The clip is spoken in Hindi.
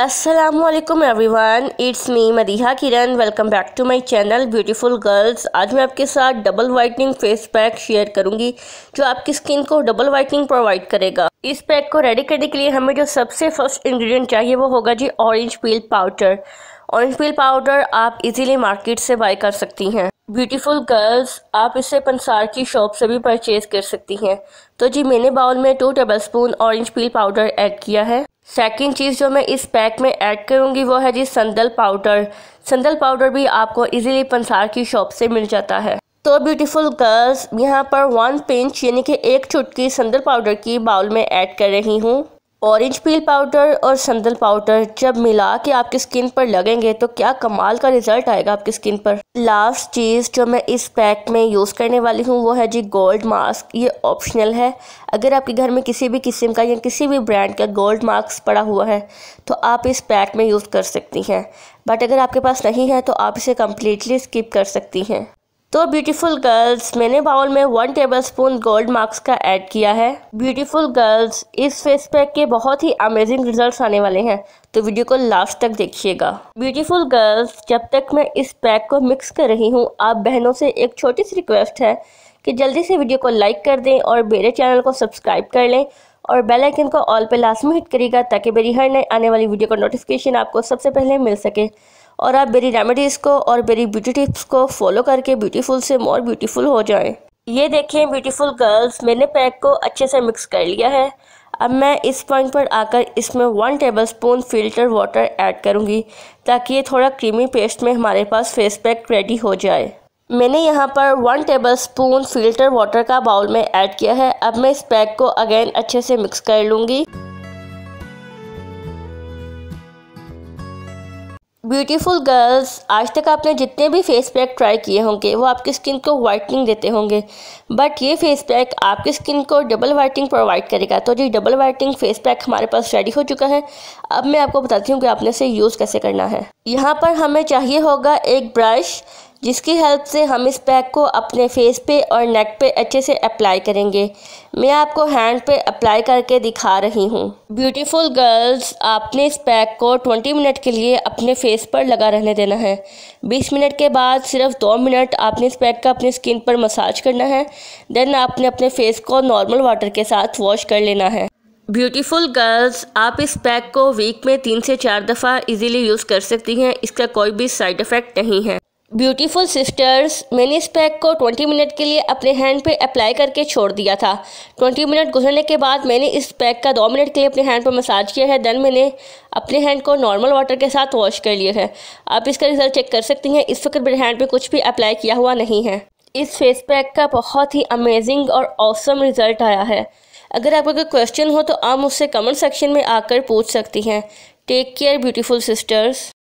अस्सलामुअलैकुम everyone, it's me Madiha Kiran. Welcome back to my channel beautiful girls. आज मैं आपके साथ double whitening face pack share करूंगी जो आपकी स्किन को डबल वाइटनिंग प्रोवाइड करेगा। इस पैक को रेडी करने के लिए हमें जो सबसे फर्स्ट इंग्रेडिएंट चाहिए वो होगा जी orange peel powder. Orange peel powder आप इजीली मार्केट से बाय कर सकती हैं। ब्यूटीफुल गर्ल्स, आप इसे पंसार की शॉप से भी परचेज कर सकती हैं। तो जी मैंने बाउल में 2 tablespoon orange peel powder add किया है। सेकंड चीज़ जो मैं इस पैक में ऐड करूंगी वो है जी संदल पाउडर। संदल पाउडर भी आपको इजीली पंसार की शॉप से मिल जाता है। तो ब्यूटीफुल गर्ल्स, यहाँ पर 1 पिंच यानी कि 1 चुटकी संदल पाउडर की बाउल में ऐड कर रही हूँ। ऑरेंज पील पाउडर और संदल पाउडर जब मिला के आपकी स्किन पर लगेंगे तो क्या कमाल का रिजल्ट आएगा आपकी स्किन पर। लास्ट चीज़ जो मैं इस पैक में यूज़ करने वाली हूँ वो है जी गोल्ड मास्क। ये ऑप्शनल है। अगर आपके घर में किसी भी किस्म का या किसी भी ब्रांड का गोल्ड मास्क पड़ा हुआ है तो आप इस पैक में यूज़ कर सकती हैं, बट अगर आपके पास नहीं है तो आप इसे कम्प्लीटली स्किप कर सकती हैं। तो ब्यूटीफुल गर्ल्स, मैंने बाउल में 1 टेबलस्पून गोल्ड मास्क का ऐड किया है। ब्यूटीफुल गर्ल्स, इस फेस पैक के बहुत ही अमेजिंग रिजल्ट्स आने वाले हैं, तो वीडियो को लास्ट तक देखिएगा। ब्यूटीफुल गर्ल्स, जब तक मैं इस पैक को मिक्स कर रही हूँ, आप बहनों से एक छोटी सी रिक्वेस्ट है कि जल्दी से वीडियो को लाइक कर दें और मेरे चैनल को सब्सक्राइब कर लें और बेल आइकन को ऑल पे लाजमी हिट करिएगा ताकि मेरी हर नई आने वाली वीडियो का नोटिफिकेशन आपको सबसे पहले मिल सके और आप मेरी रेमेडीज़ को और मेरी ब्यूटी टिप्स को फॉलो करके ब्यूटीफुल से मोर ब्यूटीफुल हो जाएं। ये देखें ब्यूटीफुल गर्ल्स, मैंने पैक को अच्छे से मिक्स कर लिया है। अब मैं इस पॉइंट पर आकर इसमें 1 टेबलस्पून फिल्टर वाटर ऐड करूँगी ताकि ये थोड़ा क्रीमी पेस्ट में हमारे पास फेस पैक रेडी हो जाए। मैंने यहाँ पर 1 टेबलस्पून फिल्टर वाटर का बाउल में ऐड किया है। अब मैं इस पैक को अगेन अच्छे से मिक्स कर लूँगी। ब्यूटीफुल गर्ल्स, आज तक आपने जितने भी फेस पैक ट्राई किए होंगे वो आपकी स्किन को वाइटनिंग देते होंगे, बट ये फेस पैक आपकी स्किन को डबल वाइटनिंग प्रोवाइड करेगा। तो जी डबल वाइटनिंग फेस पैक हमारे पास रेडी हो चुका है। अब मैं आपको बताती हूँ कि आपने इसे यूज़ कैसे करना है। यहाँ पर हमें चाहिए होगा एक ब्रश जिसकी हेल्प से हम इस पैक को अपने फेस पे और नेक पे अच्छे से अप्लाई करेंगे। मैं आपको हैंड पे अप्लाई करके दिखा रही हूँ। ब्यूटीफुल गर्ल्स, आपने इस पैक को 20 मिनट के लिए अपने फेस पर लगा रहने देना है। 20 मिनट के बाद सिर्फ 2 मिनट आपने इस पैक का अपनी स्किन पर मसाज करना है। देन आपने अपने फेस को नॉर्मल वाटर के साथ वॉश कर लेना है। ब्यूटीफुल गर्ल्स, आप इस पैक को वीक में 3 से 4 दफ़ा इजीली यूज़ कर सकती हैं। इसका कोई भी साइड इफ़ेक्ट नहीं है। ब्यूटीफुल सिस्टर्स, मैंने इस पैक को 20 मिनट के लिए अपने हैंड पे अप्लाई करके छोड़ दिया था। 20 मिनट गुजरने के बाद मैंने इस पैक का 2 मिनट के लिए अपने हैंड पर मसाज किया है। देन मैंने अपने हैंड को नॉर्मल वाटर के साथ वॉश कर लिया है। आप इसका रिजल्ट चेक कर सकती हैं। इस वक्त मेरे हैंड पे कुछ भी अप्लाई किया हुआ नहीं है। इस फेस पैक का बहुत ही अमेजिंग और ऑसम रिजल्ट आया है। अगर आपको कोई क्वेश्चन हो तो आप मुझसे कमेंट सेक्शन में आकर पूछ सकती हैं। Take care beautiful sisters.